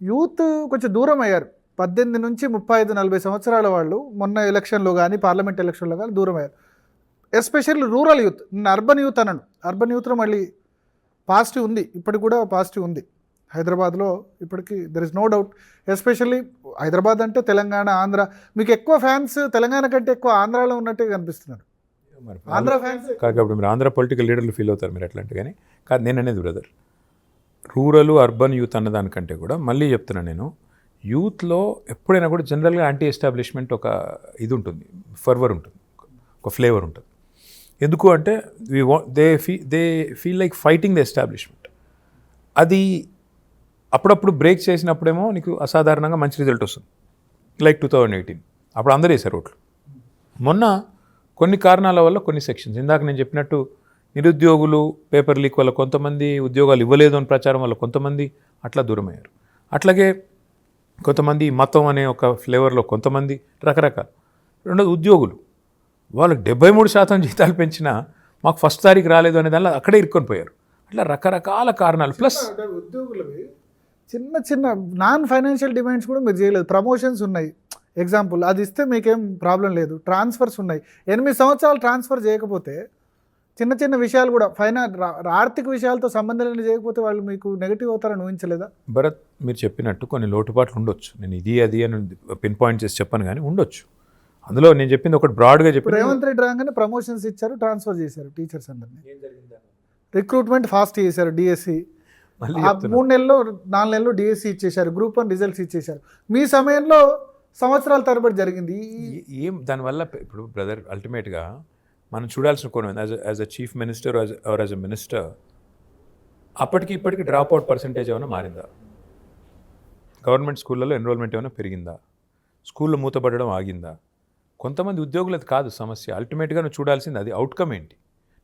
Youth కొంచెం దూరం అయ్యారు. 18 నుంచి 35, 40 సంవత్సరాల వాళ్ళు మొన్న ఎలక్షన్లో కానీ పార్లమెంట్ ఎలక్షన్లో కానీ దూరం అయ్యారు. ఎస్పెషల్లీ రూరల్ యూత్, నేను అర్బన్ యూత్ అనను. అర్బన్ యూత్లో మళ్ళీ పాజిటివ్ ఉంది, ఇప్పటికి కూడా పాజిటివ్ ఉంది. హైదరాబాద్లో ఇప్పటికీ there is no doubt. Especially Hyderabad అంటే తెలంగాణ, ఆంధ్ర, మీకు ఎక్కువ ఫ్యాన్స్ తెలంగాణ కంటే ఎక్కువ ఆంధ్రాలో ఉన్నట్టే కనిపిస్తున్నారు. ఆంధ్ర ఫ్యాన్స్ కాబట్టి మీరు ఆంధ్ర పొలిటికల్ లీడర్లు ఫీల్ అవుతారు మీరు ఎట్లా అంటే, కానీ కాదు నేను అనేది బ్రదర్, రూరల్ అర్బన్ యూత్ అన్నదానికంటే కూడా మళ్ళీ చెప్తున్నాను నేను, యూత్లో ఎప్పుడైనా కూడా జనరల్గా యాంటీ ఎస్టాబ్లిష్మెంట్ ఒక ఇది ఉంటుంది, ఫర్వర్ ఉంటుంది, ఒక ఫ్లేవర్ ఉంటుంది. ఎందుకు అంటే they feel like fighting the establishment. అది అప్పుడప్పుడు బ్రేక్ చేసినప్పుడేమో నీకు అసాధారణంగా మంచి రిజల్ట్ వస్తుంది. లైక్ 2018 అప్పుడు అందరూ వేశారు ఓట్లు. మొన్న కొన్ని కారణాల వల్ల కొన్ని సెక్షన్స్, ఇందాక నేను చెప్పినట్టు నిరుద్యోగులు పేపర్ లీక్ వల్ల కొంతమంది ఉద్యోగాలు ఇవ్వలేదు అని ప్రచారం వల్ల కొంతమంది అట్లా దూరం అయ్యారు. అట్లాగే కొంతమంది మతం అనే ఒక ఫ్లేవర్లో కొంతమంది రకరకాల. రెండోది ఉద్యోగులు, వాళ్ళకి 73% జీతాలు పెంచినా మాకు ఫస్ట్ తారీఖు రాలేదు అనే దానిలో అక్కడే ఇరుక్కొని పోయారు. అట్లా రకరకాల కారణాలు. ప్లస్ ఉద్యోగులవి చిన్న చిన్న నాన్ ఫైనాన్షియల్ డిమాండ్స్ కూడా మీరు చేయలేదు. ప్రమోషన్స్ ఉన్నాయి, ఎగ్జాంపుల్ అది ఇస్తే మీకేం ప్రాబ్లం లేదు. ట్రాన్స్ఫర్స్ ఉన్నాయి, 8 సంవత్సరాలు ట్రాన్స్ఫర్ చేయకపోతే చిన్న చిన్న విషయాలు కూడా ఆర్థిక విషయాలతో సంబంధం చేయకపోతే వాళ్ళు మీకు నెగిటివ్ అవుతారని ఊహించలేదా? భరత్ మీరు చెప్పినట్టు కొన్ని లోటుపాట్లు ఉండొచ్చు, నేను ఇది అది అని పిన్ పాయింట్ చేసి చెప్పాను కానీ ఉండొచ్చు. అందులో నేను చెప్పింది ఒకటి బ్రాడ్గా చెప్పి, రేవంత్ రెడ్డి రాగానే ప్రమోషన్స్ ఇచ్చారు, ట్రాన్స్ఫర్ చేశారు టీచర్స్ అందరినీ, రిక్రూట్మెంట్ ఫాస్ట్ చేశారు. డిఎస్సి 3 నెలల్లో 4 నెలల్లో డిఎస్సి ఇచ్చేశారు, గ్రూప్ 1 రిజల్ట్స్ ఇచ్చేశారు. మీ సమయంలో సంవత్సరాల తరబడి జరిగింది ఏం దానివల్ల. ఇప్పుడు బ్రదర్ అల్టిమేట్గా మనం చూడాల్సిన కొన్ని as a chief minister or as a minister, అప్పటికి ఇప్పటికి డ్రాప్ అవుట్ పర్సంటేజ్ ఏమైనా మారిందా? గవర్నమెంట్ స్కూళ్ళలో ఎన్రోల్మెంట్ ఏమైనా పెరిగిందా? స్కూళ్ళు మూతపడడం ఆగిందా? కొంతమంది ఉద్యోగులది కాదు సమస్య. అల్టిమేట్గా నువ్వు చూడాల్సింది అది అవుట్కమ్ ఏంటి.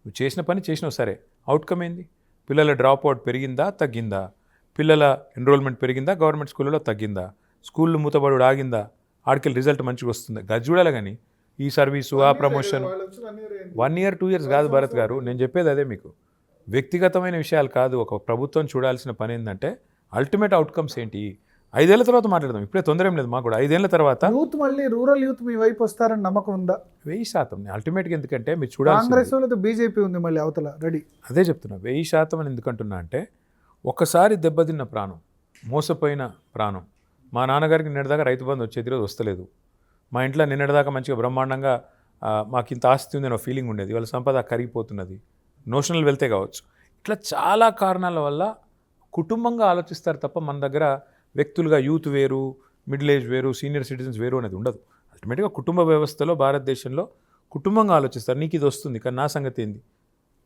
నువ్వు చేసిన పని చేసినావు సరే, అవుట్కమ్ ఏంది? పిల్లల డ్రాప్ అవుట్ పెరిగిందా తగ్గిందా? పిల్లల ఎన్రోల్మెంట్ పెరిగిందా గవర్నమెంట్ స్కూళ్ళలో తగ్గిందా? స్కూళ్ళు మూతపడు ఆగిందా? ఆడికెళ్ళి రిజల్ట్ మంచిగా వస్తుందా? గది చూడాలి. కానీ ఈ సర్వీసు ఆ ప్రమోషన్ 1 year 2 years కాదు భరత్ గారు, నేను చెప్పేది అదే మీకు. వ్యక్తిగతమైన విషయాలు కాదు. ఒక ప్రభుత్వం చూడాల్సిన పని ఏంటంటే అల్టిమేట్ అవుట్కమ్స్ ఏంటి. 5 ఏళ్ల తర్వాత మాట్లాడదాం, ఇప్పుడే తొందర ఏం లేదు మాకు కూడా. 5 ఏళ్ల తర్వాత యూత్ మళ్ళీ రూరల్ యూత్ మీ వైపు వస్తారని నమ్మకం ఉందా? 1000% అల్టిమేట్గా. ఎందుకంటే మీరు చూడాలి, కాంగ్రెస్ వాళ్ళతో బీజేపీ ఉంది మళ్ళీ అవతల రెడీ. అదే చెప్తున్నా, 1000% అని ఎందుకంటున్నా అంటే, ఒకసారి దెబ్బతిన్న ప్రాణం, మోసపోయిన ప్రాణం. మా నాన్నగారికి నిన్నటిదాకా రైతు బంధు వచ్చేది, రోజు వస్తలేదు. మా ఇంట్లో నిన్నటిదాకా మంచిగా బ్రహ్మాండంగా మాకు ఇంత ఆస్తి ఉంది అనే ఫీలింగ్ ఉండేది, వాళ్ళ సంపద కరిగిపోతున్నది. నోషనల్ వెళ్తే కావచ్చు. ఇట్లా చాలా కారణాల వల్ల కుటుంబంగా ఆలోచిస్తారు తప్ప మన దగ్గర వ్యక్తులుగా యూత్ వేరు, మిడిల్ ఏజ్ వేరు, సీనియర్ సిటిజన్స్ వేరు అనేది ఉండదు. అల్టిమేట్గా కుటుంబ వ్యవస్థలో భారతదేశంలో కుటుంబంగా ఆలోచిస్తారు. నీకు ఇది వస్తుంది కానీ నా సంగతి ఏంది,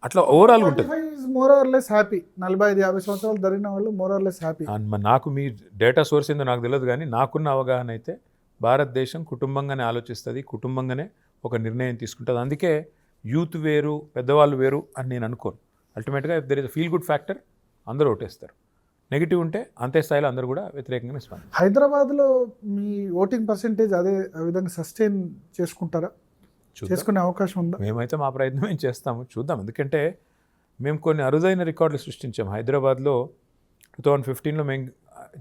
అట్లా ఓవరాల్గా ఉంటుంది. More or less happy. 45-50 సంవత్సరాలు జరిగిన వాళ్ళు మోర్ ఆర్ లెస్ హ్యాపీ. నాకు మీ డేటా సోర్స్ ఏందో నాకు తెలియదు కానీ నాకున్న అవగాహన అయితే భారతదేశం కుటుంబంగానే ఆలోచిస్తుంది, కుటుంబంగానే ఒక నిర్ణయం తీసుకుంటుంది. అందుకే యూత్ వేరు, పెద్దవాళ్ళు వేరు అని నేను అనుకోను. అల్టిమేట్గా if there is a feel good factor అందరూ ఓటేస్తారు. నెగిటివ్ ఉంటే అంతే స్థాయిలో అందరూ కూడా వ్యతిరేకంగా స్పందిస్తారు. హైదరాబాద్లో మీ ఓటింగ్ పర్సెంటేజ్ అదే విధంగా సస్టైన్ చేసుకుంటారా? చేసుకునే అవకాశం ఉందా? మేమైతే మా ప్రయత్నం ఏం చేస్తాము, చూద్దాం. ఎందుకంటే మేము కొన్ని అరుదైన రికార్డులు సృష్టించాం. హైదరాబాద్లో 2015లో మేము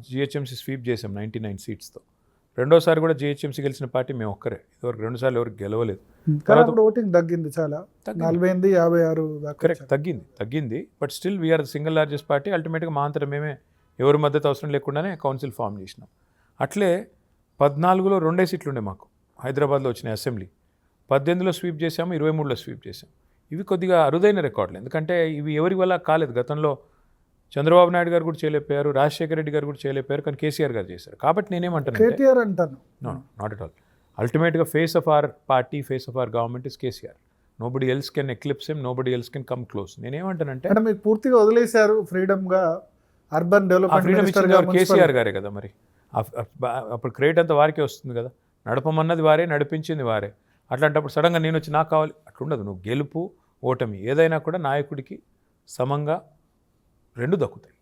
జిహెచ్ఎంసీ స్వీప్ చేసాం 99 సీట్స్తో. రెండోసారి కూడా జిహెచ్ఎంసీ గెలిచిన పార్టీ మేము ఒక్కరే. ఇదివరకు 2 సార్లు ఎవరికి గెలవలేదు. తర్వాత ఓటింగ్ తగ్గింది చాలా, 48-56 దాకా. కరెక్ట్, తగ్గింది. But still we're the single largest party. అల్టిమేట్గా మా అంతటా మేమే ఎవరి మద్దతు అవసరం లేకుండానే కౌన్సిల్ ఫామ్ చేసినాం. అట్లే 14లో 2 సీట్లు ఉండే మాకు హైదరాబాద్లో వచ్చిన అసెంబ్లీ. 18లో స్వీప్ చేసాము, 23లో స్వీప్ చేసాం. ఇవి కొద్దిగా అరుదైన రికార్డులు. ఎందుకంటే ఇవి ఎవరి వల్ల కాలేదు. గతంలో చంద్రబాబు నాయుడు గారు కూడా చేయలేకపోయారు, రాజశేఖర రెడ్డి గారు కూడా చేయలేకపోయారు, కానీ కేసీఆర్ గారు చేశారు. కాబట్టి నేనేమంటాను, కేటీఆర్ అంటాను. No, not at all. అల్టిమేట్గా face of our party, face of our government is KCR. Nobody else can eclipse him, nobody else can come close. నేనేమంటానంటే అంటే మీకు పూర్తిగా వదిలేశారు ఫ్రీడమ్గా. అర్బన్ డెవలప్మెంట్ కేసీఆర్ గారే కదా మరి. అప్పుడు క్రెడిట్ అంతా వారికే వస్తుంది కదా. నడపమన్నది వారే, నడిపించింది వారే. అట్లాంటప్పుడు సడన్గా నేను వచ్చి నాకు కావాలి అట్లుండదు. నువ్వు గెలుపు ఓటమి ఏదైనా కూడా నాయకుడికి సమంగా 2 దక్కుతాయి.